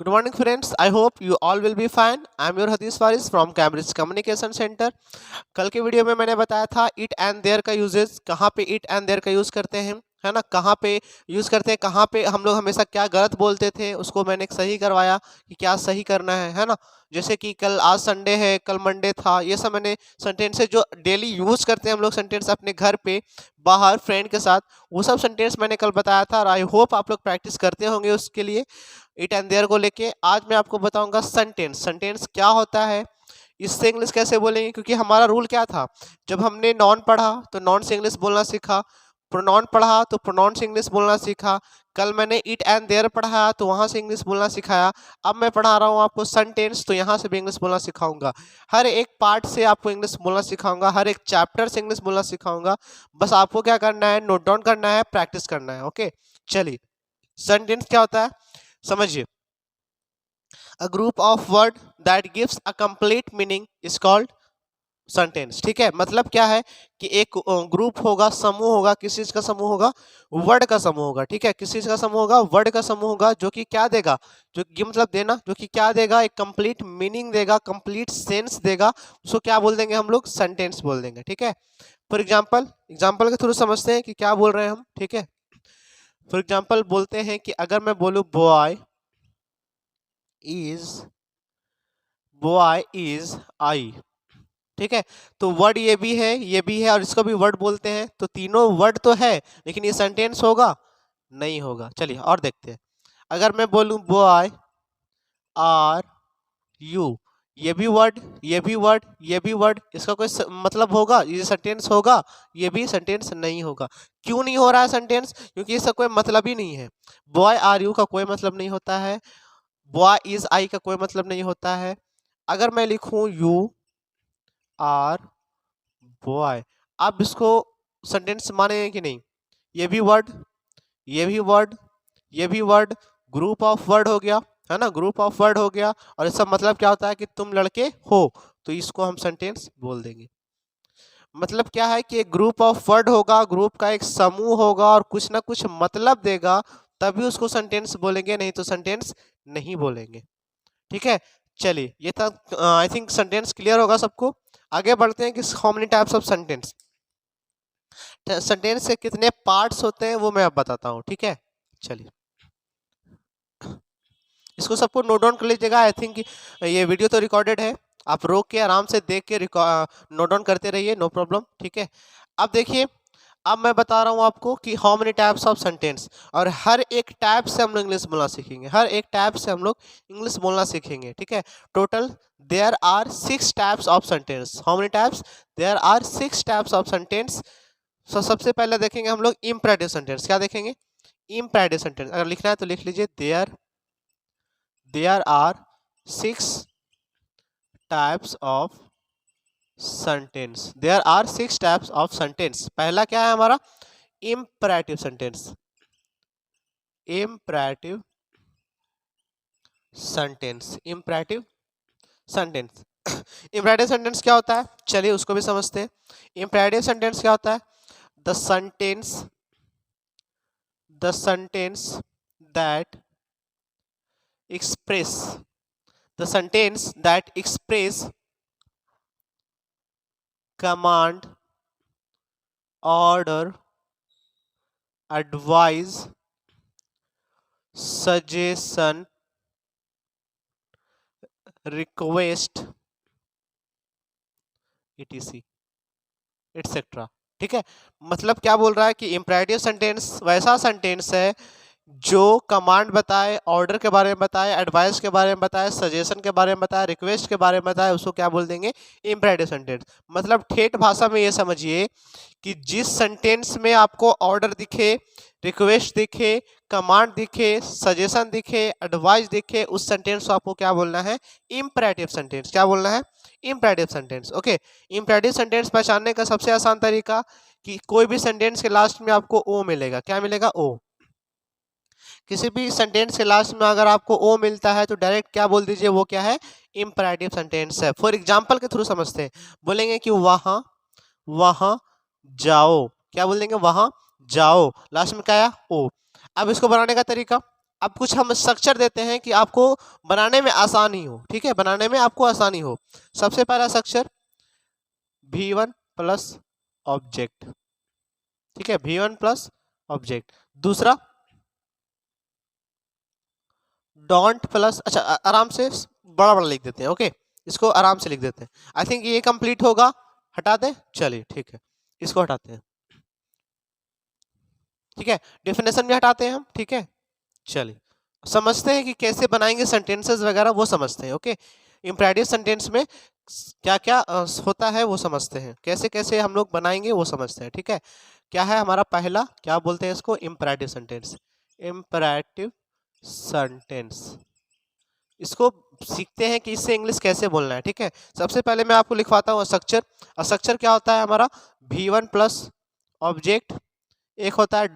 Good morning, friends. I hope you all will be fine. I am your Hadish Faris from Cambridge Communication Center. कल के video में मैंने बताया था it and there का uses, कहाँ पे इट एंड देयर का यूज़ करते हैं, है ना, कहाँ पे यूज़ करते हैं, कहाँ पे हम लोग हमेशा क्या गलत बोलते थे उसको मैंने सही करवाया कि क्या सही करना है ना। जैसे कि कल, आज संडे है, कल मंडे था, ये सब मैंने सेंटेंसेस जो डेली यूज़ करते हैं हम लोग सेंटेंस अपने घर पे, बाहर, फ्रेंड के साथ, वो सब सेंटेंस मैंने कल बताया था और आई होप आप लोग प्रैक्टिस करते होंगे उसके लिए इट एंड देयर को लेके। आज मैं आपको बताऊंगा सेंटेंस, सेंटेंस क्या होता है, इससे इंग्लिश कैसे बोलेंगे, क्योंकि हमारा रूल क्या था, जब हमने नॉन पढ़ा तो नॉन से इंग्लिश बोलना सीखा, प्रोनाउन पढ़ा तो प्रोनाउन से इंग्लिश बोलना सीखा, कल मैंने इट एंड देयर पढ़ा तो वहाँ से इंग्लिश बोलना सिखाया, अब मैं पढ़ा रहा हूँ आपको सेंटेंस तो यहाँ से भी इंग्लिश बोलना सिखाऊंगा। हर एक पार्ट से आपको इंग्लिश बोलना सिखाऊंगा, हर एक चैप्टर से इंग्लिश बोलना सिखाऊंगा। बस आपको क्या करना है, नोट डाउन करना है, प्रैक्टिस करना है। ओके, चलिए, सेंटेंस क्या होता है समझिए। A group of word that gives a complete meaning is called sentence. ठीक है, मतलब क्या है कि एक ग्रुप होगा, समूह होगा, किस चीज का समूह होगा, वर्ड का समूह होगा। ठीक है, किस चीज का समूह होगा, वर्ड का समूह होगा, जो कि क्या देगा, जो कि मतलब देना, जो कि क्या देगा, एक कंप्लीट मीनिंग देगा, कंप्लीट सेंस देगा, उसको क्या बोल देंगे हम लोग, सेंटेंस बोल देंगे। ठीक है, फॉर एग्जाम्पल, एग्जाम्पल के थ्रू समझते हैं कि क्या बोल रहे हैं हम। ठीक है, फॉर एग्जाम्पल बोलते हैं कि अगर मैं बोलूं इज बॉय इज आई, ठीक है, तो वर्ड ये भी है, ये भी है और इसको भी वर्ड बोलते हैं, तो तीनों वर्ड तो है, लेकिन ये सेंटेंस होगा नहीं होगा। चलिए और देखते हैं, अगर मैं बोलूं बॉय आर यू, ये भी वर्ड, ये भी वर्ड, ये भी वर्ड, इसका कोई मतलब होगा, ये सेंटेंस होगा, ये भी सेंटेंस नहीं होगा। क्यों नहीं हो रहा है सेंटेंस, क्योंकि इसका कोई मतलब ही नहीं है। बॉय आर यू का कोई मतलब नहीं होता है, बॉय इज आई का कोई मतलब नहीं होता है। अगर मैं लिखूं यू आर बॉय, आप इसको सेंटेंस मानेंगे कि नहीं, ये भी वर्ड, ये भी वर्ड, ये भी वर्ड, ग्रुप ऑफ वर्ड हो गया, है ना, ग्रुप ऑफ वर्ड हो गया, और इसका मतलब क्या होता है कि तुम लड़के हो, तो इसको हम सेंटेंस बोल देंगे। मतलब क्या है कि एक ग्रुप ऑफ वर्ड होगा, ग्रुप का एक समूह होगा और कुछ ना कुछ मतलब देगा, तभी उसको सेंटेंस बोलेंगे, नहीं तो सेंटेंस नहीं बोलेंगे। ठीक है, चलिए, ये था, आई थिंक सेंटेंस क्लियर होगा सबको। आगे बढ़ते हैं कि how many types of sentence, sentence के कितने पार्ट्स होते हैं वो मैं अब बताता हूँ। ठीक है, चलिए, इसको सबको नोट डाउन कर लीजिएगा। आई थिंक ये वीडियो तो रिकॉर्डेड है, आप रोक के आराम से देख के नोट डाउन करते रहिए, नो प्रॉब्लम। ठीक है, अब देखिए, अब मैं बता रहा हूँ आपको कि how many types of sentence, और हर एक टाइप से हम लोग इंग्लिश बोलना सीखेंगे, हर एक टाइप से हम लोग इंग्लिश बोलना सीखेंगे। ठीक है, total there are 6 types of sentence. How many types, there are 6 types of sentence. सबसे पहले देखेंगे हम लोग इम्परेटिव सेंटेंस। क्या देखेंगे, इम्परेटिव सेंटेंस, अगर लिखना है तो लिख लीजिए, there are 6 types of sentence, there are 6 types of sentence. पहला क्या है हमारा, imperative sentence, imperative sentence, imperative sentence. Imperative sentence क्या होता है, चलिए उसको भी समझते हैं। इम्परेटिव सेंटेंस क्या होता है, the sentence that express the sentence that express command, order, advice, suggestion, request, etc etc। ठीक है, मतलब क्या बोल रहा है कि इम्परेटिव सेंटेंस वैसा सेंटेंस है जो कमांड बताए, ऑर्डर के बारे में बताए, एडवाइस के बारे में बताए, सजेशन के बारे में बताए, रिक्वेस्ट के बारे में बताए, उसको क्या बोल देंगे, इम्परेटिव सेंटेंस। मतलब ठेठ भाषा में ये समझिए कि जिस सेंटेंस में आपको ऑर्डर दिखे, रिक्वेस्ट दिखे, कमांड दिखे, सजेशन दिखे, एडवाइस दिखे, उस सेंटेंस को आपको क्या बोलना है, इम्परेटिव सेंटेंस। क्या बोलना है, imperative sentence. Okay, imperative sentence पहचानने का सबसे आसान तरीका कि कोई भी सेंटेंस के लास्ट में आपको ओ मिलेगा। क्या मिलेगा, ओ। किसी भी सेंटेंस के लास्ट में अगर आपको ओ मिलता है तो डायरेक्ट क्या बोल दीजिए, वो क्या है, इम्परेटिव सेंटेंस है। फॉर एग्जाम्पल के थ्रू समझते हैं, बोलेंगे कि वहां वहां जाओ, क्या बोल देंगे, वहां जाओ, लास्ट में क्या आया, ओ। अब इसको बनाने का तरीका, अब कुछ हम स्ट्रक्चर देते हैं कि आपको बनाने में आसानी हो, ठीक है, बनाने में आपको आसानी हो। सबसे पहला स्ट्रक्चर V1 प्लस ऑब्जेक्ट, ठीक है, V1 प्लस ऑब्जेक्ट। दूसरा डोंट प्लस, अच्छा आराम से बड़ा बड़ा लिख देते हैं, ओके, इसको आराम से लिख देते हैं। आई थिंक ये कंप्लीट होगा, हटा दें, चलिए ठीक है, इसको हटाते हैं, ठीक है, डेफिनेशन भी हटाते हैं हम, ठीक है। चलिए समझते हैं कि कैसे बनाएंगे सेंटेंसेस वगैरह, वो समझते हैं, ओके। इम्परेटिव सेंटेंस में क्या क्या होता है वो समझते हैं, कैसे कैसे हम लोग बनाएंगे वो समझते हैं, ठीक है। क्या है हमारा पहला, क्या बोलते हैं इसको, इम्परेटिव सेंटेंस। इम्परेटिव सेंटेंस, इसको सीखते हैं कि इससे इंग्लिश कैसे बोलना है, ठीक है। सबसे पहले मैं आपको लिखवाता हूँ स्ट्रक्चर। स्ट्रक्चर क्या होता है हमारा, V1 प्लस ऑब्जेक्ट, एक होता है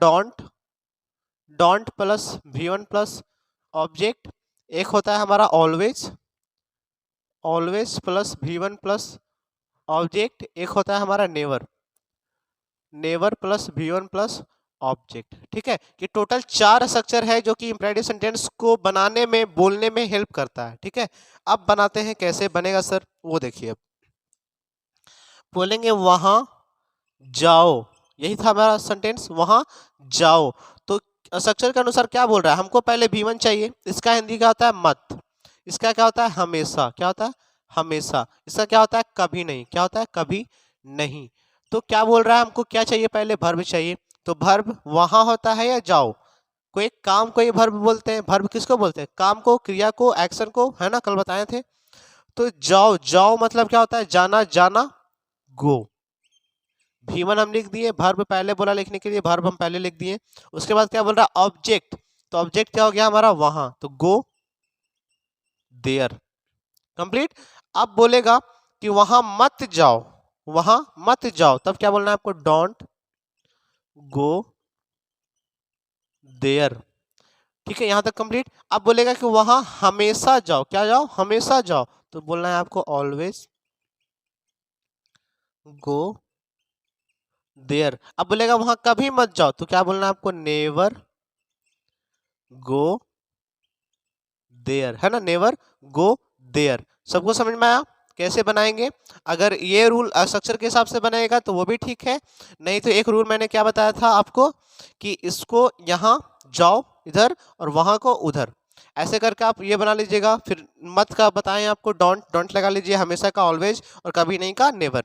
don't plus V1 plus object, एक होता है हमारा always plus V1 plus object, एक होता है हमारा never plus V1 plus object, ठीक है। कि टोटल 4 स्ट्रक्चर है जो कि इम्परेटिव सेंटेंस को बनाने में, बोलने में हेल्प करता है, ठीक है। अब बनाते हैं, कैसे बनेगा सर वो देखिए। अब बोलेंगे वहां जाओ, यही था हमारा सेंटेंस, वहां जाओ। तो स्ट्रक्चर के अनुसार क्या बोल रहा है, हमको पहले V1 चाहिए, इसका हिंदी क्या होता है मत, इसका क्या होता है हमेशा, क्या होता है हमेशा, इसका क्या होता है कभी नहीं, क्या होता है कभी नहीं। तो क्या बोल रहा है, हमको क्या चाहिए, पहले वर्ब चाहिए। तो वर्ब वहां होता है या जाओ, कोई काम को ये वर्ब बोलते हैं, वर्ब किसको बोलते हैं, काम को, क्रिया को, एक्शन को, है ना, कल बताए थे। तो जाओ, जाओ मतलब क्या होता है जाना, जाना गो। V1 हम लिख दिए, वर्ब पहले बोला लिखने के लिए, वर्ब हम पहले लिख दिए। उसके बाद क्या बोल रहा है ऑब्जेक्ट, तो ऑब्जेक्ट क्या हो गया हमारा वहां, तो गो देयर, कंप्लीट। अब बोलेगा कि वहां मत जाओ, वहां मत जाओ, तब क्या बोलना है आपको, डोंट गो देयर, ठीक है, यहां तक कंप्लीट। अब बोलेगा कि वहां हमेशा जाओ, क्या जाओ, हमेशा जाओ, तो बोलना है आपको ऑलवेज गो देयर। अब बोलेगा वहां कभी मत जाओ, तो क्या बोलना है आपको, नेवर गो देयर, है ना, नेवर गो देयर। सबको समझ में आया कैसे बनाएंगे। अगर ये रूल स्ट्रक्चर के हिसाब से बनाएगा तो वो भी ठीक है, नहीं तो एक रूल मैंने क्या बताया था आपको, कि इसको यहाँ जाओ इधर और वहां को उधर, ऐसे करके आप ये बना लीजिएगा। फिर मत का बताएं आपको, डोंट, डोंट लगा लीजिए, हमेशा का ऑलवेज, और कभी नहीं का नेवर।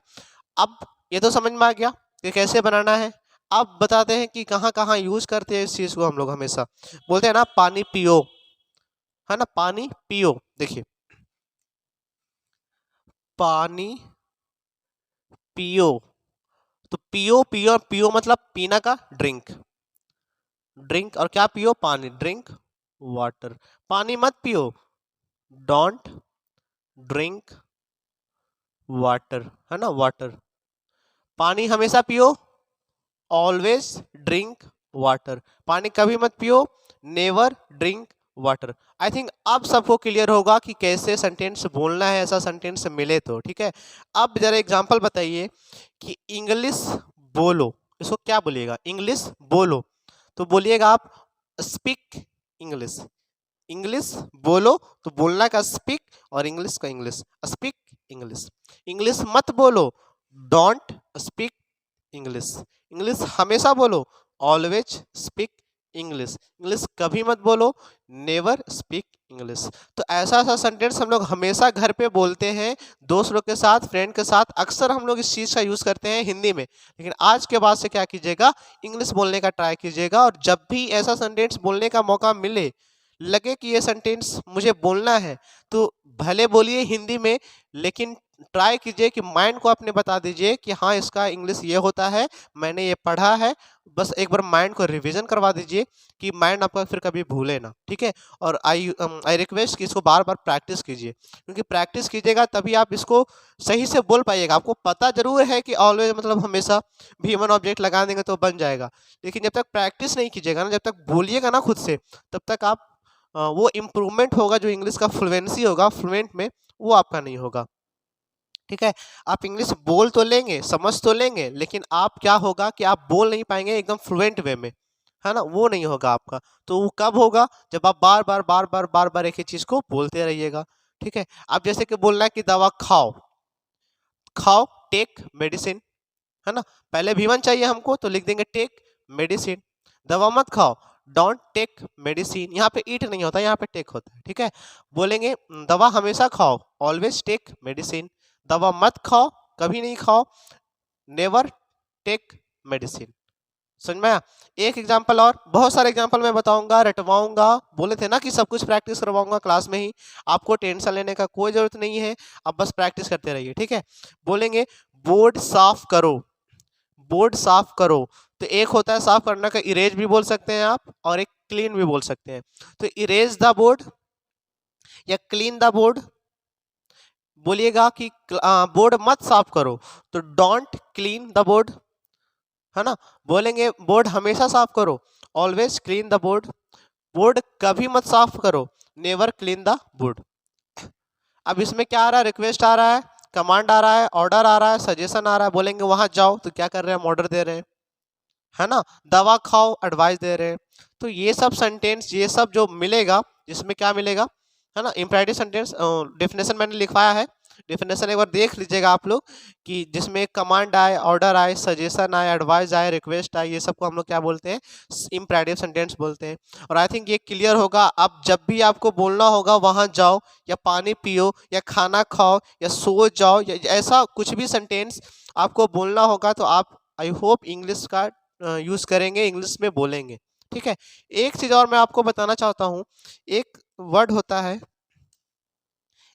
अब ये तो समझ में आ गया कि कैसे बनाना है। अब बताते हैं कि कहाँ कहाँ यूज करते हैं इस चीज को हम लोग, हमेशा बोलते हैं ना पानी पियो, है ना, पानी पियो। देखिए पानी पियो, तो पियो, पियो, पियो मतलब पीना का, ड्रिंक, ड्रिंक, और क्या पियो, पानी, ड्रिंक वाटर। पानी मत पियो, डोंट ड्रिंक वाटर, है ना, वाटर। पानी हमेशा पियो, ऑलवेज ड्रिंक वाटर। पानी कभी मत पियो, never drink water. I think अब सबको क्लियर होगा कि कैसे सेंटेंस बोलना है, ऐसा सेंटेंस मिले तो, ठीक है। अब जरा एग्जांपल बताइए कि इंग्लिश बोलो, इसको क्या बोलिएगा, इंग्लिश बोलो, तो बोलिएगा आप स्पीक इंग्लिश। इंग्लिश बोलो तो बोलना का स्पीक, और इंग्लिश का इंग्लिश, स्पीक इंग्लिश। इंग्लिश मत बोलो, डोंट स्पीक इंग्लिश। इंग्लिश हमेशा बोलो, ऑलवेज स्पीक इंग्लिश। इंग्लिश कभी मत बोलो, नेवर स्पीक इंग्लिश। तो ऐसा ऐसा सेंटेंस हम लोग हमेशा घर पे बोलते हैं, दोस्त लोग के साथ, फ्रेंड के साथ, अक्सर हम लोग इस चीज़ का यूज़ करते हैं हिंदी में। लेकिन आज के बाद से क्या कीजिएगा, इंग्लिश बोलने का ट्राई कीजिएगा, और जब भी ऐसा सेंटेंस बोलने का मौका मिले, लगे कि ये सेंटेंस मुझे बोलना है, तो भले बोलिए हिंदी में, लेकिन ट्राई कीजिए कि माइंड को अपने बता दीजिए कि हाँ इसका इंग्लिश ये होता है, मैंने ये पढ़ा है। बस एक बार माइंड को रिवीजन करवा दीजिए कि माइंड आपका फिर कभी भूले ना, ठीक है। और आई रिक्वेस्ट कि इसको बार बार प्रैक्टिस कीजिए, क्योंकि प्रैक्टिस कीजिएगा तभी आप इसको सही से बोल पाइएगा। आपको पता जरूर है कि ऑलवेज मतलब हमेशा V1 ऑब्जेक्ट लगा देंगे तो बन जाएगा, लेकिन जब तक प्रैक्टिस नहीं कीजिएगा ना, जब तक बोलिएगा ना खुद से, तब तक आप वो इम्प्रूवमेंट होगा, जो इंग्लिश का फ्लुएंसी होगा, फ्लुएंट में, वो आपका नहीं होगा, ठीक है। आप इंग्लिश बोल तो लेंगे, समझ तो लेंगे, लेकिन आप क्या होगा कि आप बोल नहीं पाएंगे एकदम फ्लुएंट वे में, है ना, वो नहीं होगा आपका। तो वो कब होगा, जब आप बार बार बार बार बार बार एक ही चीज को बोलते रहिएगा। ठीक है, अब जैसे कि बोलना है कि दवा खाओ, खाओ, टेक मेडिसिन, है ना। पहले V1 चाहिए हमको तो लिख देंगे टेक मेडिसिन। दवा मत खाओ, डोंट टेक मेडिसिन। यहाँ पे ईट नहीं होता, यहाँ पे टेक होता है। ठीक है, बोलेंगे दवा हमेशा खाओ, ऑलवेज टेक मेडिसिन। दवा मत खाओ, कभी नहीं खाओ, नेवर टेक मेडिसिन। समझ में आया? एक एग्जांपल और, बहुत सारे एग्जांपल मैं बताऊंगा, रटवाऊंगा। बोले थे ना कि सब कुछ प्रैक्टिस करवाऊंगा क्लास में ही, आपको टेंशन लेने का कोई जरूरत नहीं है, आप बस प्रैक्टिस करते रहिए। ठीक है, बोलेंगे बोर्ड साफ करो, बोर्ड साफ करो। तो एक होता है साफ करना का, इरेज भी बोल सकते हैं आप, और एक क्लीन भी बोल सकते हैं। तो इरेज द बोर्ड या क्लीन द बोर्ड। बोलिएगा कि बोर्ड मत साफ करो, तो डोंट क्लीन द बोर्ड, है ना। बोलेंगे बोर्ड हमेशा साफ करो, always clean the board. Board कभी मत साफ करो, नेवर क्लीन द बोर्ड। अब इसमें क्या आ रहा है, रिक्वेस्ट आ रहा है, कमांड आ रहा है, ऑर्डर आ रहा है, सजेशन आ रहा है। बोलेंगे वहां जाओ, तो क्या कर रहे हैं हम, ऑर्डर दे रहे हैं, है ना। दवा खाओ, एडवाइस दे रहे हैं। तो ये सब सेंटेंस, ये सब जो मिलेगा, जिसमें क्या मिलेगा, है ना, इंपरेटिव सेंटेंस। डेफिनेशन मैंने लिखवाया है, डेफिनेशन एक बार देख लीजिएगा आप लोग, कि जिसमें कमांड आए, ऑर्डर आए, सजेशन आए, एडवाइस आए, रिक्वेस्ट आए, ये सबको हम लोग क्या बोलते हैं, इंपरेटिव सेंटेंस बोलते हैं। और आई थिंक ये क्लियर होगा। अब जब भी आपको बोलना होगा वहां जाओ, या पानी पियो, या खाना खाओ, या सो जाओ, या ऐसा कुछ भी सेंटेंस आपको बोलना होगा, तो आप आई होप इंग्लिश का यूज करेंगे, इंग्लिश में बोलेंगे। ठीक है, एक चीज और मैं आपको बताना चाहता हूँ। एक वर्ड होता है,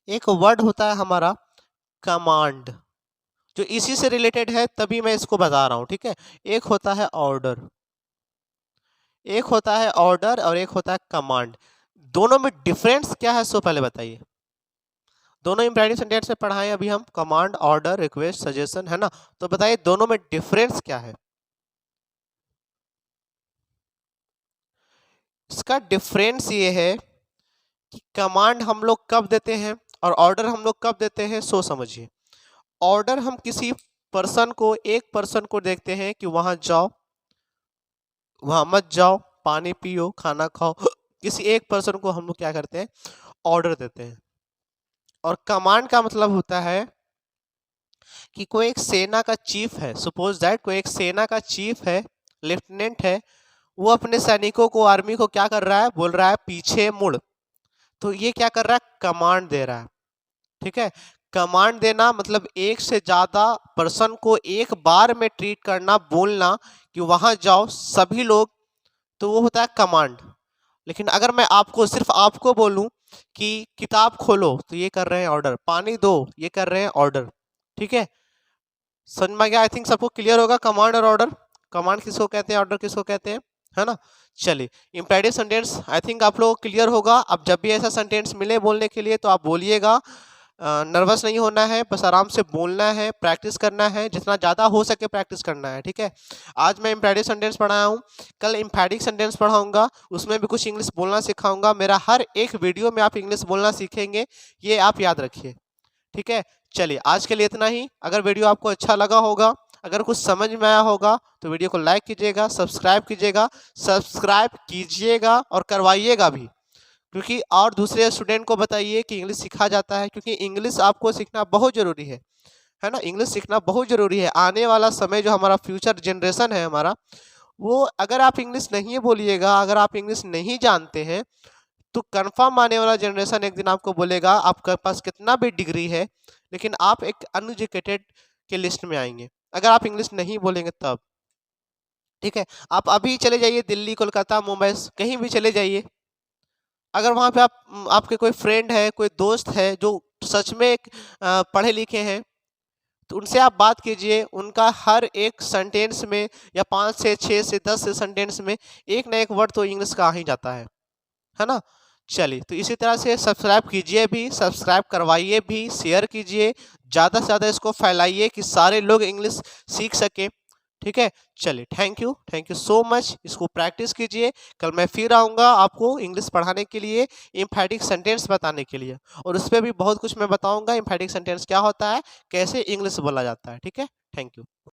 एक वर्ड होता है हमारा कमांड, जो इसी से रिलेटेड है, तभी मैं इसको बता रहा हूँ। ठीक है, एक होता है ऑर्डर, एक होता है ऑर्डर और एक होता है कमांड। दोनों में डिफरेंस क्या है, सो पहले बताइए। दोनों इंपरेटिव सेंटेंस में पढ़ाए अभी हम, कमांड, ऑर्डर, रिक्वेस्ट, सजेशन, है ना। तो बताइए दोनों में डिफरेंस क्या है। इसका डिफरेंस ये है कि कमांड हम लोग कब देते हैं और ऑर्डर हम लोग कब देते हैं, सो समझिए। ऑर्डर हम किसी पर्सन को, एक पर्सन को देखते हैं कि वहां जाओ, वहां मत जाओ, पानी पियो, खाना खाओ, किसी एक पर्सन को हम लोग क्या करते हैं, ऑर्डर देते हैं। और कमांड का मतलब होता है कि कोई एक सेना का चीफ है, सपोज दैट कोई एक सेना का चीफ है, लेफ्टिनेंट है, वो अपने सैनिकों को, आर्मी को क्या कर रहा है, बोल रहा है पीछे मुड़। तो ये क्या कर रहा है, कमांड दे रहा है। ठीक है, कमांड देना मतलब एक से ज्यादा पर्सन को एक बार में ट्रीट करना, बोलना कि वहां जाओ सभी लोग, तो वो होता है कमांड। लेकिन अगर मैं आपको, सिर्फ आपको बोलूं कि किताब खोलो, तो ये कर रहे हैं ऑर्डर, पानी दो, ये कर रहे हैं ऑर्डर। ठीक है, समझ में गया? आई थिंक सबको क्लियर होगा कमांड और ऑर्डर। कमांड किसको कहते हैं, ऑर्डर किसको कहते हैं, है ना। चलिए, इंपरेटिव सेंटेंस आई थिंक आप लोगों को क्लियर होगा। अब जब भी ऐसा सेंटेंस मिले बोलने के लिए, तो आप बोलिएगा, नर्वस नहीं होना है, बस आराम से बोलना है, प्रैक्टिस करना है, जितना ज़्यादा हो सके प्रैक्टिस करना है। ठीक है, आज मैं इंपरेटिव सेंटेंस पढ़ाया हूँ, कल एम्फैटिक सेंटेंस पढ़ाऊंगा, उसमें भी कुछ इंग्लिश बोलना सिखाऊंगा। मेरा हर एक वीडियो में आप इंग्लिश बोलना सीखेंगे, ये आप याद रखिए। ठीक है, चलिए आज के लिए इतना ही। अगर वीडियो आपको अच्छा लगा होगा, अगर कुछ समझ में आया होगा, तो वीडियो को लाइक कीजिएगा, सब्सक्राइब कीजिएगा, सब्सक्राइब कीजिएगा और करवाइएगा भी, क्योंकि और दूसरे स्टूडेंट को बताइए कि इंग्लिश सीखा जाता है, क्योंकि इंग्लिश आपको सीखना बहुत ज़रूरी है ना। इंग्लिश सीखना बहुत ज़रूरी है। आने वाला समय जो हमारा फ्यूचर जनरेशन है हमारा, वो अगर आप इंग्लिश नहीं बोलिएगा, अगर आप इंग्लिश नहीं जानते हैं, तो कंफर्म आने वाला जनरेशन एक दिन आपको बोलेगा आपके पास कितना भी डिग्री है, लेकिन आप एक अनएजुकेटेड के लिस्ट में आएंगे अगर आप इंग्लिश नहीं बोलेंगे तब। ठीक है, आप अभी चले जाइए दिल्ली, कोलकाता, मुंबई, कहीं भी चले जाइए, अगर वहाँ पे आपके कोई फ्रेंड है, कोई दोस्त है जो सच में एक पढ़े लिखे हैं, तो उनसे आप बात कीजिए, उनका हर एक सेंटेंस में, या 5 से 6 से 10 से सेंटेंस में एक ना एक वर्ड तो इंग्लिश का आ ही जाता है ना। चलिए, तो इसी तरह से सब्सक्राइब कीजिए भी, सब्सक्राइब करवाइए भी, शेयर कीजिए, ज़्यादा से ज़्यादा इसको फैलाइए कि सारे लोग इंग्लिश सीख सके। ठीक है, चलिए, थैंक यू सो मच। इसको प्रैक्टिस कीजिए, कल मैं फिर आऊँगा आपको इंग्लिश पढ़ाने के लिए, एम्फैटिक सेंटेंस बताने के लिए, और उस पर भी बहुत कुछ मैं बताऊँगा, एम्फैटिक सेंटेंस क्या होता है, कैसे इंग्लिश बोला जाता है। ठीक है, थैंक यू।